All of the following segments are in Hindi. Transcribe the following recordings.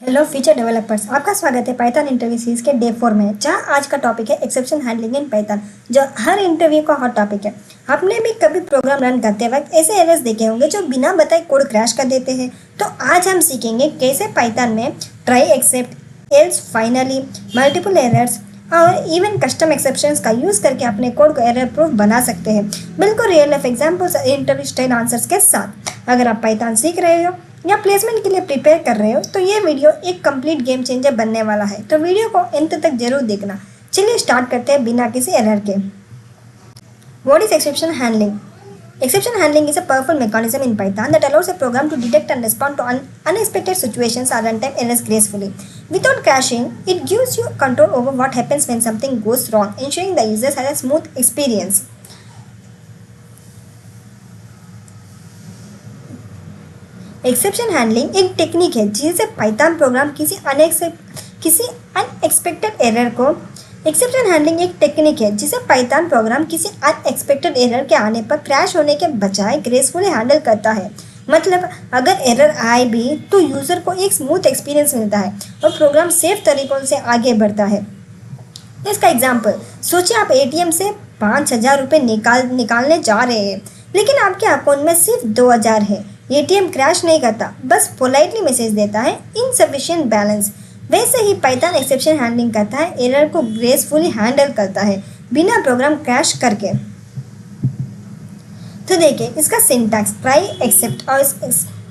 हेलो फीचर डेवलपर्स, आपका स्वागत है पाइथन इंटरव्यू सीरीज के डे 4 में, जहां आज का टॉपिक है एक्सेप्शन हैंडलिंग इन पाइथन, जो हर इंटरव्यू का हॉट टॉपिक है। आपने भी कभी प्रोग्राम रन करते वक्त ऐसे एरर्स देखे होंगे जो बिना बताए कोड क्रैश कर देते हैं। तो आज हम सीखेंगे कैसे पाइथन में try, except, else, finally, multiple errors और इवन कस्टम एक्सेप्शंस का यूज करके अपने कोड को एरर प्रूफ बना सकते हैं, बिल्कुल रियल लाइफ एग्जांपल्स और इंटरव्यू स्टाइल आंसर्स के साथ। अगर आप पाइथन सीख रहे हो या प्लेसमेंट के लिए प्रिपेयर कर रहे हो तो ये वीडियो एक कंप्लीट गेम चेंजर बनने वाला है, तो वीडियो को अंत तक जरूर देखना। चलिए स्टार्ट करते हैं बिना किसी एरर के। What is exception handling? Exception handling is a powerful mechanism in Python that allows a program to detect and respond to unexpected situations or runtime errors gracefully. Without crashing, it gives you control over what happens when something goes wrong, ensuring the users have a smooth experience. Exception handling एक टेक्निक है जिससे पाइथन प्रोग्राम किसी अनएक्सपेक्टेड एरर को एक्सेप्शन हैंडलिंग एक टेक्निक है जिसे पाइथन प्रोग्राम किसी अनएक्सपेक्टेड एरर के आने पर क्रैश होने के बजाय ग्रेसफुली हैंडल करता है। मतलब अगर एरर आए भी तो यूज़र को एक स्मूथ एक्सपीरियंस मिलता है और प्रोग्राम सेफ तरीकों से आगे बढ़ता है। इसका एग्जाम्पल सोचिए, आप एटीएम से 5,000 रुपये निकालने जा रहे हैं, लेकिन आपके अकाउंट में सिर्फ 2,000 है। एटीएम क्रैश नहीं करता, बस पोलाइटली मैसेज देता है इनसफिशिएंट बैलेंस। वैसे ही पाइथन एक्सेप्शन हैंडलिंग करता है, एरर को ग्रेसफुली हैंडल करता है बिना प्रोग्राम क्रैश करके। तो देखिए इसका सिंटैक्स ट्राई, एक्सेप्ट और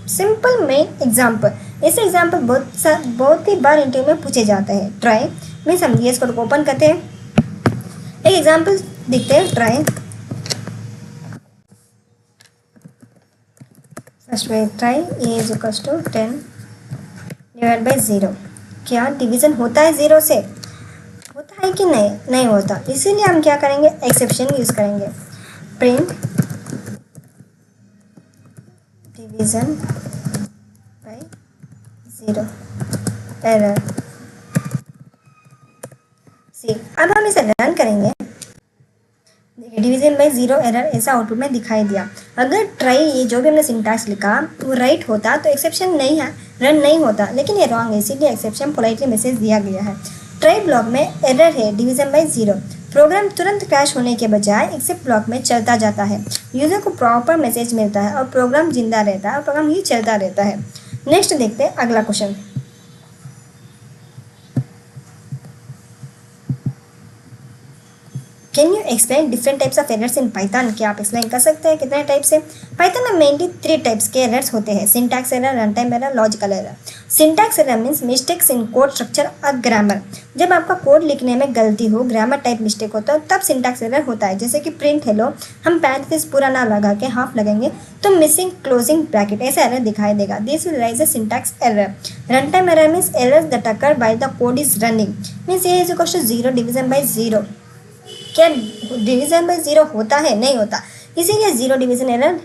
सिंपल मेन एग्जाम्पल। ऐसे एग्जाम्पल बहुत ही बार इंटरव्यू में पूछे जाते हैं। ट्राई मीन्स हम VS कोड को ओपन करते हैं, एक एग्जाम्पल देखते हैं। Try first way, try a is equal to 10 divide by 0। क्या डिवीज़न होता है 0 से? होता है कि नहीं होता। इसीलिए हम क्या करेंगे, एक्सेप्शन यूज़ करेंगे। प्रिंट डिवीज़न बाई 0 एरर सी। अब हम इसे रन करेंगे। डिवीजन बाई 0 एरर ऐसा आउटपुट में दिखाई दिया। अगर ट्राई ये जो भी हमने सिंटैक्स लिखा वो राइट होता तो एक्सेप्शन नहीं है, रन नहीं होता, लेकिन ये रॉन्ग है, इसीलिए एक्सेप्शन पोलाइटली मैसेज दिया गया है। ट्राई ब्लॉक में एरर है डिवीजन बाई 0। प्रोग्राम तुरंत क्रैश होने के बजाय एक्सेप्ट ब्लॉक में चलता जाता है। यूजर को प्रॉपर मैसेज मिलता है और प्रोग्राम जिंदा रहता है और प्रोग्राम ही चलता रहता है। नेक्स्ट देखते हैं अगला question. Can you explain different types of errors in Python? क्या आप एक्सप्लेन कर सकते हैं कितने टाइप्स है? पाइथन में मेनली 3 टाइप्स के एरर्स होते हैं, syntax error, run time error, logical error. Syntax error means mistakes in code structure और ग्रामर। जब आपका कोड लिखने में गलती हो, ग्रामर टाइप मिस्टेक होता है, तब सिंटैक्स एरर होता है। जैसे कि प्रिंट हेलो, हम पैरेंथेसिस पूरा ना लगा के हाफ लगेंगे तो मिसिंग क्लोजिंग ब्रैकेट ऐसा एरर दिखाई देगा। This will raise a syntax error. Run time error means errors that occur while the code is running, means a is equal to 0 division by 0। क्या डिवीजन बाई 0 होता है? नहीं होता, इसीलिए 0 डिवीजन एरर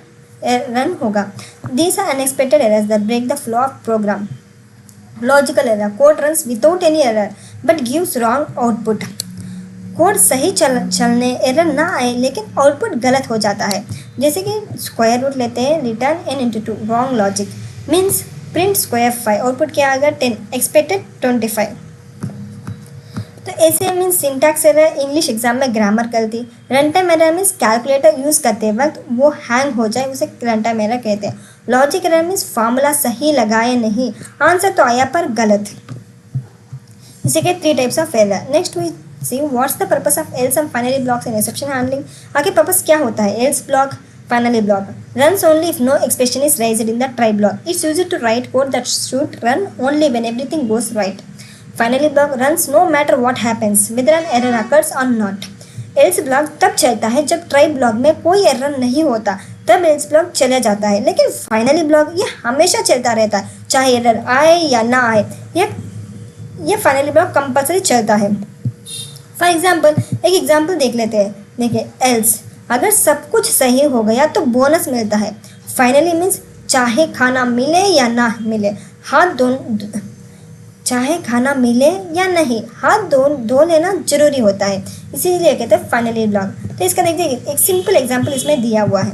रन होगा। These are unexpected errors that break the flow of program. Logical error, code runs without any error but gives wrong output. Code सही चलने एरर ना आए लेकिन आउटपुट गलत हो जाता है। जैसे कि स्क्वायर रूट लेते हैं, return n into 2, wrong logic means print square 5, output क्या आएगा 10, एक्सपेक्टेड 25। तो ऐसे means syntax error English exam में ग्रामर गलती। Run time error means calculator use करते वक्त वो हैंग हो जाए, उसे रन टाइम एरर कहते हैं। लॉजिक एरर मीन्स फार्मूला सही लगाए नहीं, आंसर तो आया पर गलत। इसे के 3 types of error. Next we see what's the purpose of else and finally blocks in exception handling. आगे पर्पस क्या होता है? Else block, finally block runs only if no expression is raised in the try block. It's used to write code that should run only when everything goes right. Finally block runs no matter what happens, whether an error occurs or not. Else block तब चलता है जब try block में कोई एरर नहीं होता, तब else block चला जाता है। लेकिन फाइनली ब्लॉक ये हमेशा चलता रहता है, चाहे एरर आए या ना आए, ये फाइनली ब्लॉक कंपल्सरी चलता है। फॉर एग्जाम्पल एक एग्जाम्पल देख लेते हैं। देखिए एल्स, अगर सब कुछ सही हो गया तो बोनस मिलता है। फाइनली मीन्स चाहे खाना मिले या ना मिले, चाहे खाना मिले या नहीं, हाथ धो लेना जरूरी होता है, इसीलिए कहते हैं फाइनली ब्लॉक। तो इसका देखिए एक सिंपल एग्जांपल इसमें दिया हुआ है।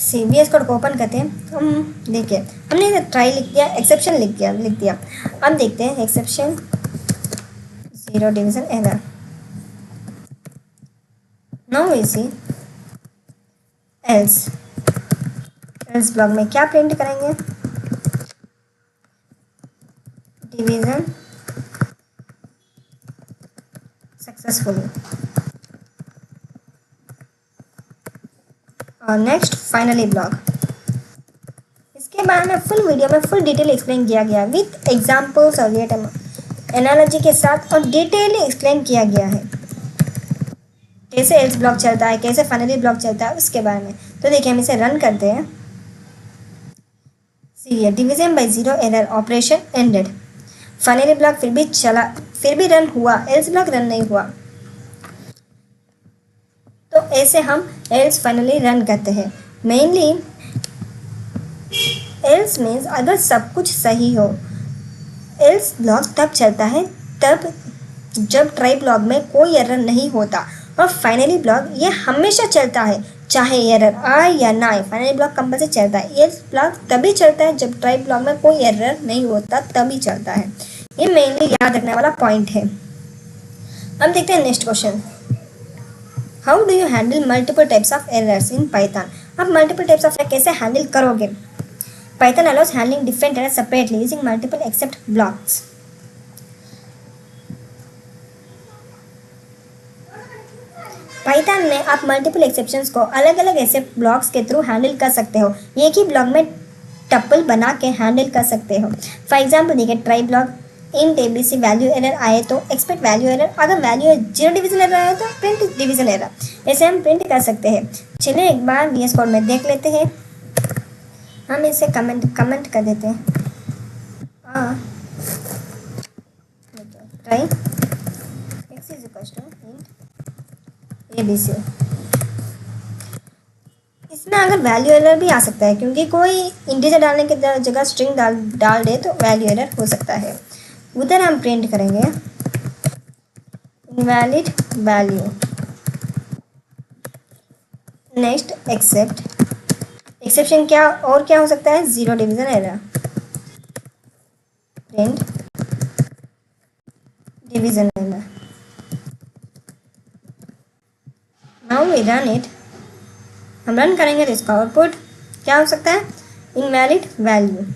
सी वी एस कोड को ओपन करते हैं। हम देखिए हमने ट्राई लिख दिया, एक्सेप्शन लिख दिया। अब देखते हैं exception, zero division error. Now we see else. Else block में क्या प्रिंट करेंगे, डिवीज़न सक्सेसफुली। और नेक्स्ट फाइनली ब्लॉक। इसके बारे में फुल वीडियो में फुल डिटेल एक्सप्लेन किया गया विथ एग्जाम्पल्स और रियल एनालॉजी के साथ, और डिटेल एक्सप्लेन किया गया है कैसे एल्स ब्लॉक चलता है, कैसे फाइनली ब्लॉक चलता है, उसके बारे में। तो देखिए हम इसे रन करते हैं। See division by zero error, operation ended. Finally block फिर भी चला, फिर भी रन हुआ, एल्स ब्लॉक रन नहीं हुआ। तो ऐसे हम एल्स फाइनली रन करते हैं। मेनली एल्स मीन्स अगर सब कुछ सही हो। एल्स ब्लॉक तब चलता है तब जब ट्राई ब्लॉक में कोई एरर नहीं होता। और फाइनली ब्लॉक ये हमेशा चलता है, चाहे एरर आए या ना आए, फाइनली ब्लॉक कंपल्सरी चलता है। एल्स ब्लॉक तभी चलता है जब ट्राई ब्लॉक में कोई एरर नहीं होता, तभी चलता है। ये मेनली याद रखने वाला पॉइंट है। अब देखते हैं next question. How do you handle multiple types of errors in Python. आप मल्टीपल टाइप्स ऑफ एरर कैसे हैंडल करोगे। Python allows handling different errors separately using multiple except blocks. Python में आप मल्टीपल एक्सेप्शंस को अलग अलग एक्सेप्ट ब्लॉक्स के थ्रू हैंडल कर सकते हो। एक ही ब्लॉक में टपल बना के हैंडल कर सकते हो। फॉर एग्जाम्पल देखिए try block, int ABC value error आए तो एक्सपेक्ट वैल्यू एरर, अगर वैल्यू जीरो डिवीजन एरर आए तो प्रिंट डिवीजन एरर। ऐसे हम प्रिंट कर सकते हैं। चलिए एक बार वी एस कोड में देख लेते हैं। हम इसे कमेंट कर देते हैं। Try x is equal to int ABC. इसमें अगर वैल्यू एरर भी आ सकता है, क्योंकि कोई इंटीजर डालने की जगह स्ट्रिंग डाल दे तो वैल्यू एरर हो सकता है। उधर हम प्रिंट करेंगे invalid value. Next except. Exception क्या और क्या हो सकता है, zero division error, print division error. Now we run it. हम रन करेंगे तो इसका आउटपुट क्या हो सकता है, इनवैलिड वैल्यू।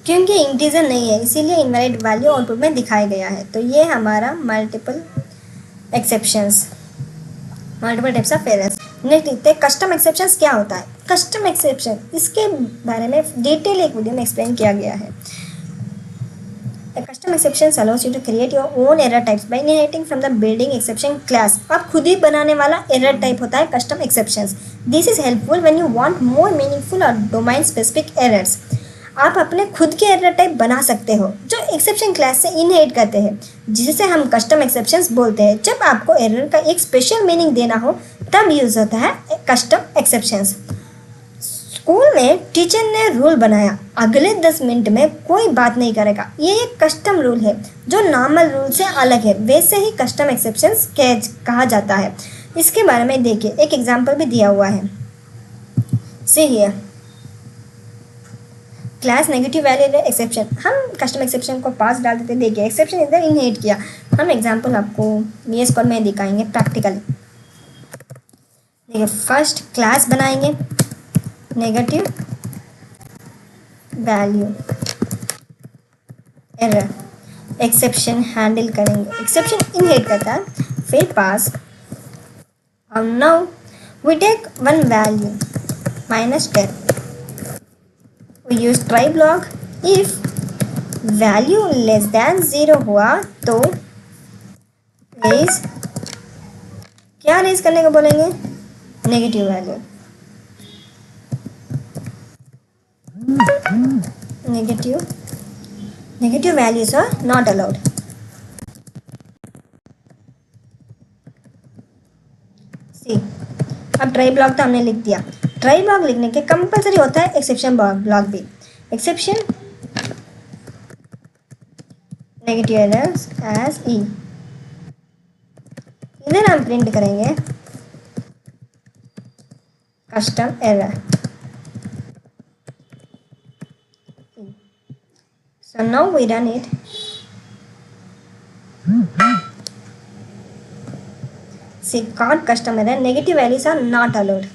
क्योंकि इंटीजर नहीं है इसीलिए इनवैलिड वैल्यू आउटपुट में दिखाया गया है। तो ये हमारा multiple exceptions, multiple types of errors. Next देखते हैं कस्टम एक्सेप्शंस क्या होता है। कस्टम एक्सेप्शन, इसके बारे में डिटेल एक वीडियो में एक्सप्लेन किया गया है। A custom exceptions allows you to create your own error types by inheriting from the building exception class। आप खुद ही बनाने वाला error type होता है custom exceptions। This is helpful when you want more meaningful और domain specific errors। आप अपने खुद के एरर टाइप बना सकते हो जो एक्सेप्शन क्लास से इनहेरिट करते हैं, जिसे हम कस्टम एक्सेप्शंस बोलते हैं। जब आपको एरर का एक स्पेशल मीनिंग देना हो तब यूज होता है कस्टम एक्सेप्शंस। स्कूल में टीचर ने रूल बनाया, अगले 10 मिनट में कोई बात नहीं करेगा। ये एक कस्टम रूल है जो नॉर्मल रूल से अलग है, वैसे ही कस्टम एक्सेप्शंस कहा जाता है। इसके बारे में देखिए एक एग्जांपल भी दिया हुआ है। See here class negative value exception. हम कस्टम एक्सेप्शन को पास डाल देते, देखिए एक्सेप्शन इधर इनहेरिट किया। हम एग्जांपल आपको वीएस कोड में दिखाएंगे प्रैक्टिकली। देखिए फर्स्ट क्लास बनाएंगे negative value error, exception handle करेंगे, एक्सेप्शन इनहेरिट करता है, फिर पास। और now we take one value -10। We use try block। if value less than 0 हुआ तो रेज, क्या रेज करने को बोलेंगे, negative value. Negative values are not allowed. See अब ट्राई ब्लॉक तो हमने लिख दिया। ट्राई ब्लॉक लिखने के कंपलसरी होता है एक्सेप्शन ब्लॉक भी। एक्सेप्शन नेगेटिव एरर्स एज ई। इधर हम प्रिंट करेंगे custom error. So now we run it. See, caught custom error, negative values are not allowed.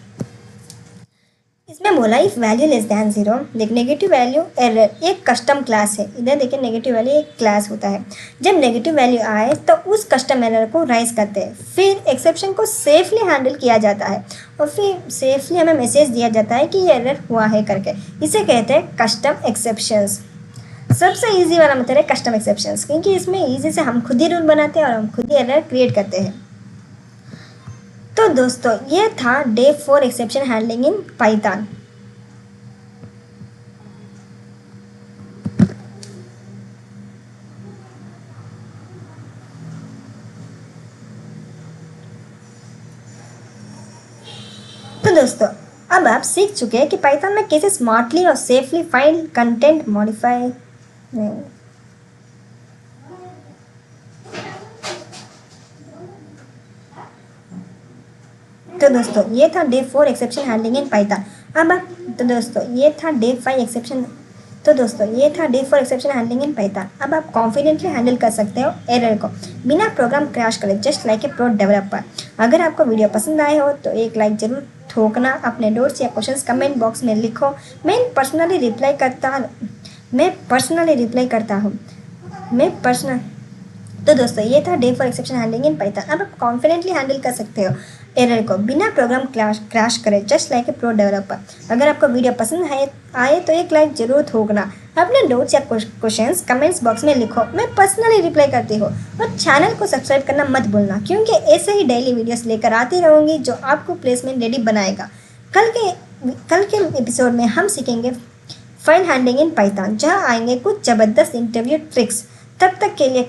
इसमें बोला if value less than zero, देख नेगेटिव वैल्यू एरर एक कस्टम क्लास है, इधर देखिए नेगेटिव वैल्यू एक क्लास होता है। जब नेगेटिव वैल्यू आए तो उस कस्टम एरर को राइज करते हैं, फिर एक्सेप्शन को सेफली हैंडल किया जाता है और फिर सेफली हमें मैसेज दिया जाता है कि ये एरर हुआ है करके। इसे कहते हैं कस्टम एक्सेप्शंस। सबसे ईजी वाला मेथड है कस्टम एक्सेप्शंस, क्योंकि इसमें ईजी से हम खुद ही रूल बनाते हैं और हम खुद ही एरर क्रिएट करते हैं। तो दोस्तों ये था day 4 exception handling in Python. तो दोस्तों अब आप सीख चुके हैं कि पाइथन में कैसे स्मार्टली और सेफली फाइल कंटेंट मॉडिफाई। तो दोस्तों ये था day 4 exception handling in Python. अब आप तो दोस्तों ये था डे 5 एक्सेप्शन। तो दोस्तों ये था day 4 exception handling in Python. अब आप कॉन्फिडेंटली हैंडल कर सकते हो एरर को बिना प्रोग्राम क्रैश करे, just like a pro developer. अगर आपको वीडियो पसंद आए हो तो एक लाइक जरूर ठोकना। अपने नोट्स या क्वेश्चंस कमेंट बॉक्स में लिखो, मैं पर्सनली रिप्लाई करता हूँ। तो दोस्तों ये था day 4 exception handling in Python. अब आप कॉन्फिडेंटली हैंडल कर सकते हो एरर को बिना प्रोग्राम क्रैश करे, just like a pro developer. अगर आपको वीडियो पसंद आए तो एक लाइक जरूर ठोकना। अपने नोट्स या क्वेश्चंस कमेंट्स बॉक्स में लिखो, मैं पर्सनली रिप्लाई करती हूँ। और चैनल को सब्सक्राइब करना मत भूलना, क्योंकि ऐसे ही डेली वीडियोस लेकर आती रहूँगी जो आपको प्लेसमेंट रेडी बनाएगा। कल के एपिसोड में हम सीखेंगे फाइल हैंडलिंग इन पाइथन, जहाँ आएंगे कुछ ज़बरदस्त इंटरव्यू ट्रिक्स। तब तक के लिए